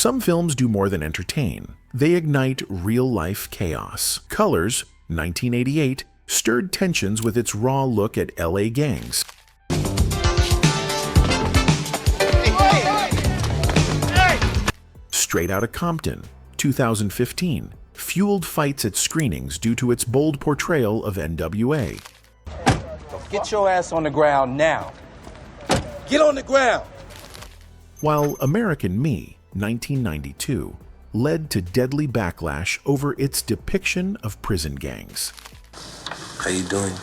Some films do more than entertain. They ignite real-life chaos. Colors, 1988, stirred tensions with its raw look at LA gangs. Straight Outta Compton, 2015, fueled fights at screenings due to its bold portrayal of NWA. Get your ass on the ground now. Get on the ground! While American Me, 1992, led to deadly backlash over its depiction of prison gangs. How you doing?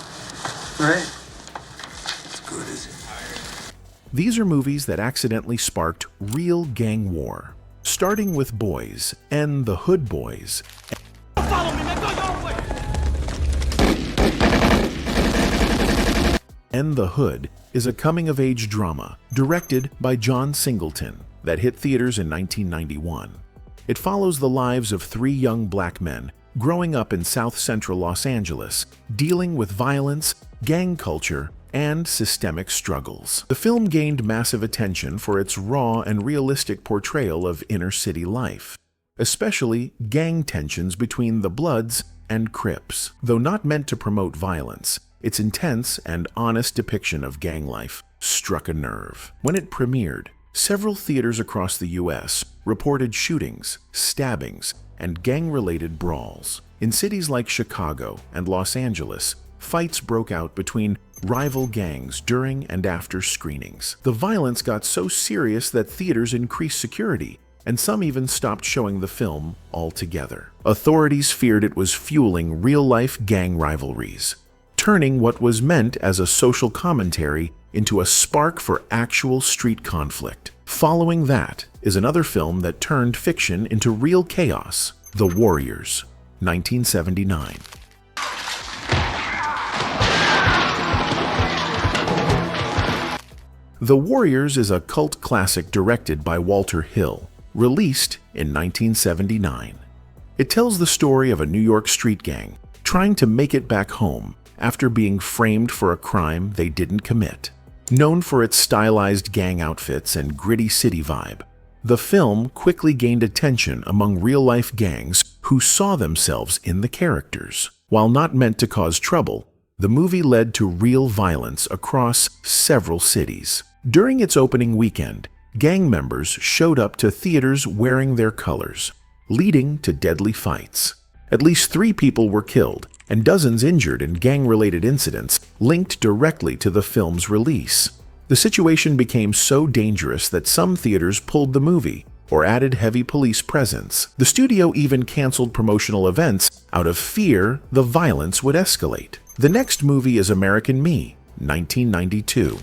All right. It's good, is it? These are movies that accidentally sparked real gang war, starting with Boyz and the Hood Boys. Follow me, man. Go your way. And the Hood is a coming-of-age drama directed by John Singleton that hit theaters in 1991. It follows the lives of three young black men growing up in South Central Los Angeles, dealing with violence, gang culture, and systemic struggles. The film gained massive attention for its raw and realistic portrayal of inner-city life, especially gang tensions between the Bloods and Crips. Though not meant to promote violence, its intense and honest depiction of gang life struck a nerve. When it premiered, several theaters across the U.S. reported shootings, stabbings, and gang-related brawls. In cities like Chicago and Los Angeles, fights broke out between rival gangs during and after screenings. The violence got so serious that theaters increased security, and some even stopped showing the film altogether. Authorities feared it was fueling real-life gang rivalries, turning what was meant as a social commentary into a spark for actual street conflict. Following that is another film that turned fiction into real chaos, The Warriors, 1979. The Warriors is a cult classic directed by Walter Hill, released in 1979. It tells the story of a New York street gang trying to make it back home after being framed for a crime they didn't commit. Known for its stylized gang outfits and gritty city vibe, the film quickly gained attention among real-life gangs who saw themselves in the characters. While not meant to cause trouble, the movie led to real violence across several cities. During its opening weekend, gang members showed up to theaters wearing their colors, leading to deadly fights. At least 3 people were killed, and dozens injured in gang-related incidents linked directly to the film's release. The situation became so dangerous that some theaters pulled the movie or added heavy police presence. The studio even canceled promotional events out of fear the violence would escalate. The next movie is American Me, 1992.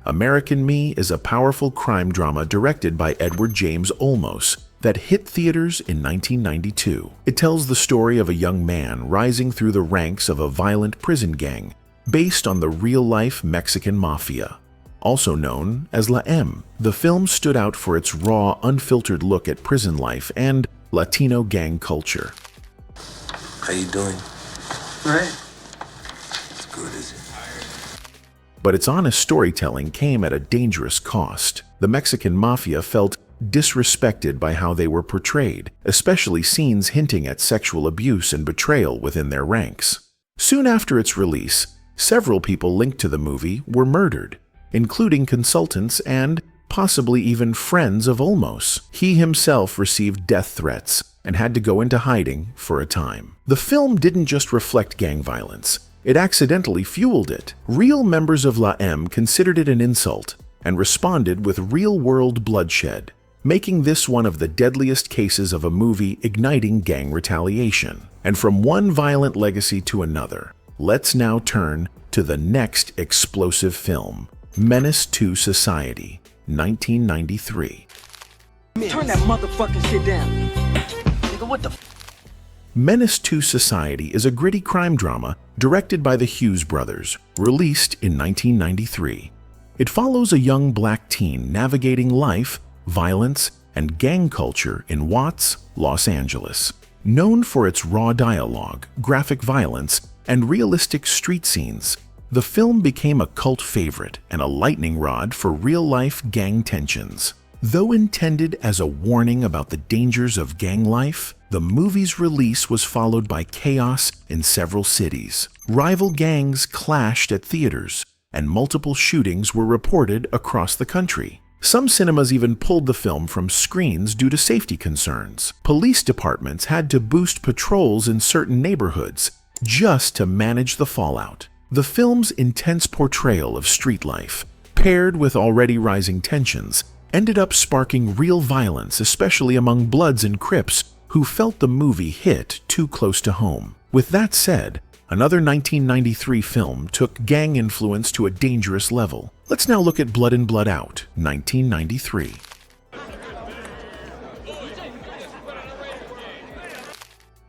American Me is a powerful crime drama directed by Edward James Olmos that hit theaters in 1992. It tells the story of a young man rising through the ranks of a violent prison gang based on the real-life Mexican mafia, also known as La M. The film stood out for its raw, unfiltered look at prison life and Latino gang culture. How you doing? All right. It's good, is it? But its honest storytelling came at a dangerous cost. The Mexican mafia felt disrespected by how they were portrayed, especially scenes hinting at sexual abuse and betrayal within their ranks. Soon after its release, several people linked to the movie were murdered, including consultants and possibly even friends of Olmos. He himself received death threats and had to go into hiding for a time. The film didn't just reflect gang violence, it accidentally fueled it. Real members of La M considered it an insult and responded with real-world bloodshed, making this one of the deadliest cases of a movie igniting gang retaliation. And from one violent legacy to another, let's now turn to the next explosive film, Menace II Society, 1993. Turn that motherfucking shit down. Nigga, what the f? Menace II Society is a gritty crime drama directed by the Hughes brothers, released in 1993. It follows a young black teen navigating life, violence, and gang culture in Watts, Los Angeles. Known for its raw dialogue, graphic violence, and realistic street scenes, The film became a cult favorite and a lightning rod for real-life gang tensions. Though intended as a warning about the dangers of gang life, the movie's release was followed by chaos in several cities. Rival gangs clashed at theaters, and multiple shootings were reported across the country. Some cinemas even pulled the film from screens due to safety concerns. Police departments had to boost patrols in certain neighborhoods just to manage the fallout. The film's intense portrayal of street life, paired with already rising tensions, ended up sparking real violence, especially among Bloods and Crips who felt the movie hit too close to home. With that said, another 1993 film took gang influence to a dangerous level. Let's now look at Blood In, Blood Out, 1993.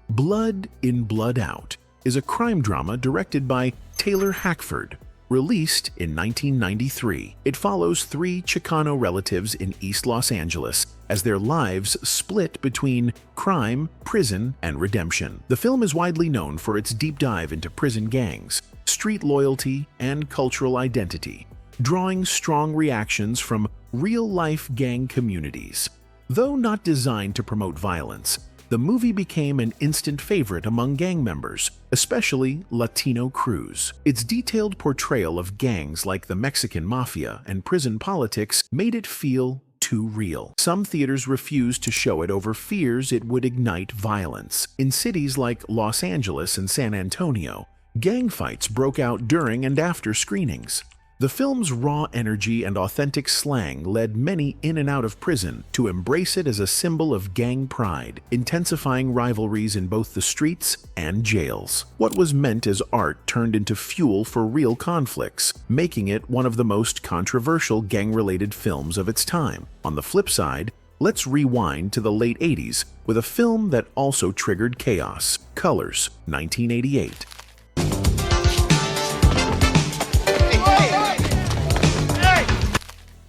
Blood In, Blood Out is a crime drama directed by Taylor Hackford, released in 1993. It follows three Chicano relatives in East Los Angeles as their lives split between crime, prison, and redemption. The film is widely known for its deep dive into prison gangs, street loyalty, and cultural identity, drawing strong reactions from real-life gang communities. Though not designed to promote violence, the movie became an instant favorite among gang members, especially Latino crews. Its detailed portrayal of gangs like the Mexican Mafia and prison politics made it feel too real. Some theaters refused to show it over fears it would ignite violence. In cities like Los Angeles and San Antonio, gang fights broke out during and after screenings. The film's raw energy and authentic slang led many in and out of prison to embrace it as a symbol of gang pride, intensifying rivalries in both the streets and jails. What was meant as art turned into fuel for real conflicts, making it one of the most controversial gang-related films of its time. On the flip side, let's rewind to the late 80s with a film that also triggered chaos, Colors, 1988.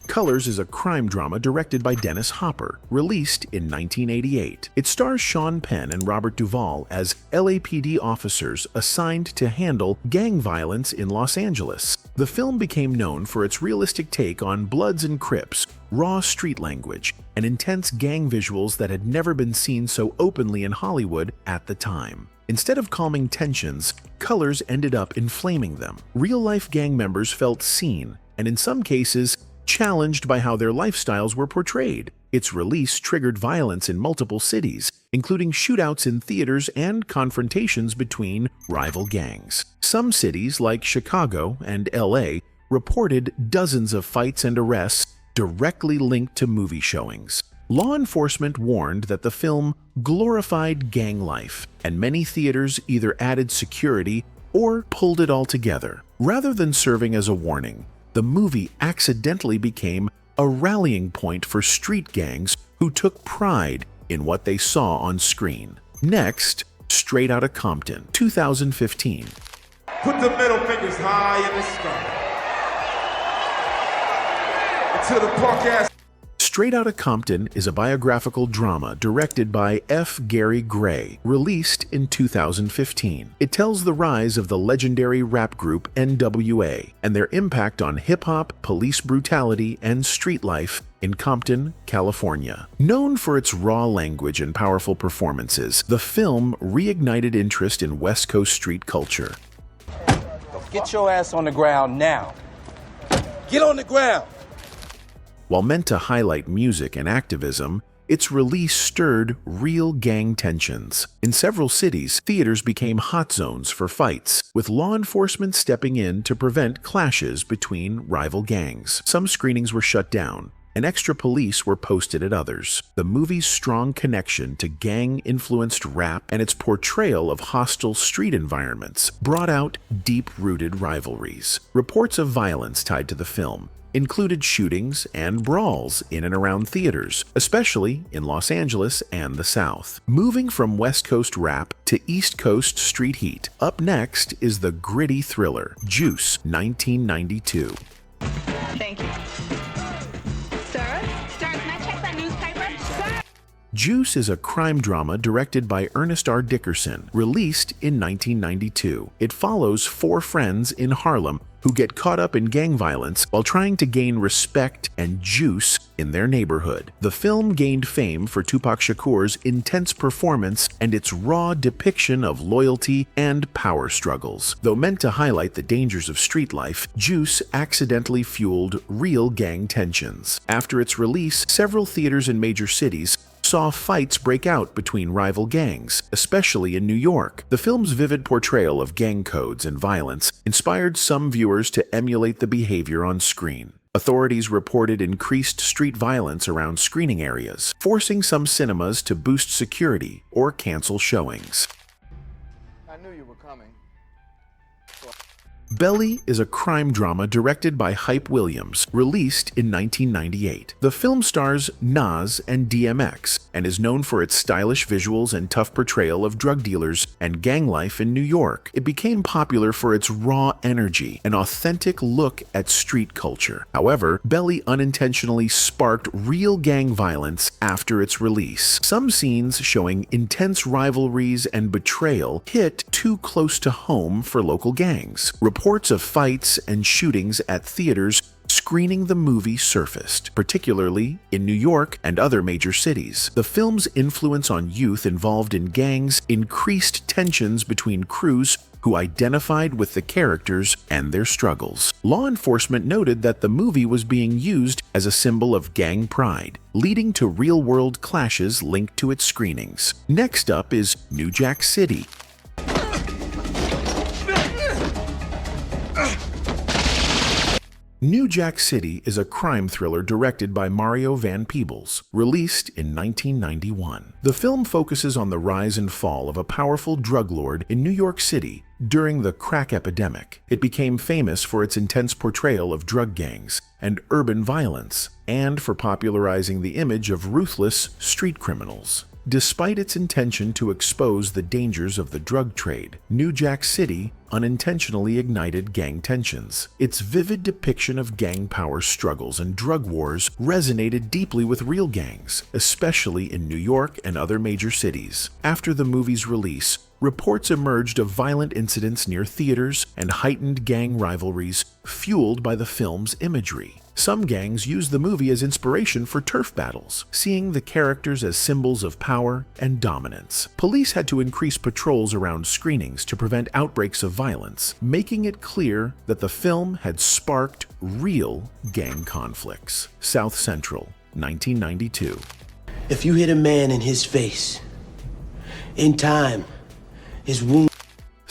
Colors is a crime drama directed by Dennis Hopper, released in 1988. It stars Sean Penn and Robert Duvall as LAPD officers assigned to handle gang violence in Los Angeles. The film became known for its realistic take on Bloods and Crips, raw street language, and intense gang visuals that had never been seen so openly in Hollywood at the time. Instead of calming tensions, Colors ended up inflaming them. Real-life gang members felt seen, and in some cases, challenged by how their lifestyles were portrayed. Its release triggered violence in multiple cities, including shootouts in theaters and confrontations between rival gangs. Some cities, like Chicago and LA, reported dozens of fights and arrests directly linked to movie showings. Law enforcement warned that the film glorified gang life, and many theaters either added security or pulled it all together. Rather than serving as a warning, the movie accidentally became a rallying point for street gangs who took pride in what they saw on screen. Next, Straight Outta Compton, 2015. Put the middle fingers high in the sky. Until the punk ass. Straight Outta Compton is a biographical drama directed by F. Gary Gray, released in 2015. It tells the rise of the legendary rap group NWA and their impact on hip-hop, police brutality, and street life in Compton, California. Known for its raw language and powerful performances, the film reignited interest in West Coast street culture. Get your ass on the ground now. Get on the ground. While meant to highlight music and activism, its release stirred real gang tensions. In several cities, theaters became hot zones for fights, with law enforcement stepping in to prevent clashes between rival gangs. Some screenings were shut down, and extra police were posted at others. The movie's strong connection to gang-influenced rap and its portrayal of hostile street environments brought out deep-rooted rivalries. Reports of violence tied to the film included shootings and brawls in and around theaters, especially in Los Angeles and the South. Moving from West Coast rap to East Coast street heat, up next is the gritty thriller, Juice, 1992. Thank you. Sir? Sir, can I check that newspaper? Sir! Juice is a crime drama directed by Ernest R. Dickerson, released in 1992. It follows four friends in Harlem who get caught up in gang violence while trying to gain respect and juice in their neighborhood. The film gained fame for Tupac Shakur's intense performance and its raw depiction of loyalty and power struggles. Though meant to highlight the dangers of street life, Juice accidentally fueled real gang tensions. After its release, several theaters in major cities saw fights break out between rival gangs, especially in New York. The film's vivid portrayal of gang codes and violence inspired some viewers to emulate the behavior on screen. Authorities reported increased street violence around screening areas, forcing some cinemas to boost security or cancel showings. I knew you were coming. Belly is a crime drama directed by Hype Williams, released in 1998. The film stars Nas and DMX and is known for its stylish visuals and tough portrayal of drug dealers and gang life in New York. It became popular for its raw energy and authentic look at street culture. However, Belly unintentionally sparked real gang violence after its release. Some scenes showing intense rivalries and betrayal hit too close to home for local gangs. Reports of fights and shootings at theaters screening the movie surfaced, particularly in New York and other major cities. The film's influence on youth involved in gangs increased tensions between crews who identified with the characters and their struggles. Law enforcement noted that the movie was being used as a symbol of gang pride, leading to real-world clashes linked to its screenings. Next up is New Jack City. New Jack City is a crime thriller directed by Mario Van Peebles, released in 1991. The film focuses on the rise and fall of a powerful drug lord in New York City during the crack epidemic. It became famous for its intense portrayal of drug gangs and urban violence, and for popularizing the image of ruthless street criminals. Despite its intention to expose the dangers of the drug trade, New Jack City unintentionally ignited gang tensions. Its vivid depiction of gang power struggles and drug wars resonated deeply with real gangs, especially in New York and other major cities. After the movie's release, reports emerged of violent incidents near theaters and heightened gang rivalries fueled by the film's imagery. Some gangs used the movie as inspiration for turf battles, seeing the characters as symbols of power and dominance. Police had to increase patrols around screenings to prevent outbreaks of violence, making it clear that the film had sparked real gang conflicts. South Central, 1992. If you hit a man in his face, in time, his wound.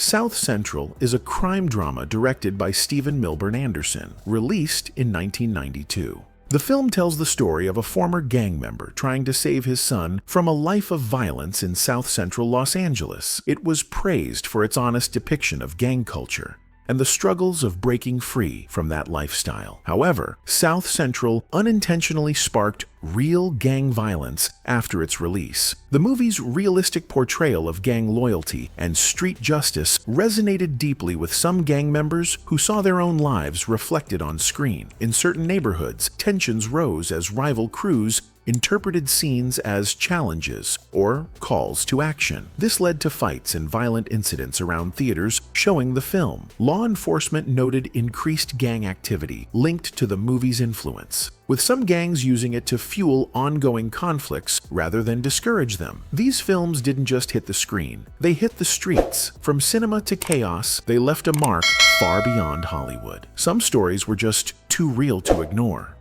South Central is a crime drama directed by Stephen Milburn Anderson, released in 1992. The film tells the story of a former gang member trying to save his son from a life of violence in South Central Los Angeles. It was praised for its honest depiction of gang culture and the struggles of breaking free from that lifestyle. However, South Central unintentionally sparked real gang violence after its release. The movie's realistic portrayal of gang loyalty and street justice resonated deeply with some gang members who saw their own lives reflected on screen. In certain neighborhoods, tensions rose as rival crews interpreted scenes as challenges or calls to action. This led to fights and violent incidents around theaters showing the film. Law enforcement noted increased gang activity linked to the movie's influence, with some gangs using it to fuel ongoing conflicts rather than discourage them. These films didn't just hit the screen, they hit the streets. From cinema to chaos, they left a mark far beyond Hollywood. Some stories were just too real to ignore.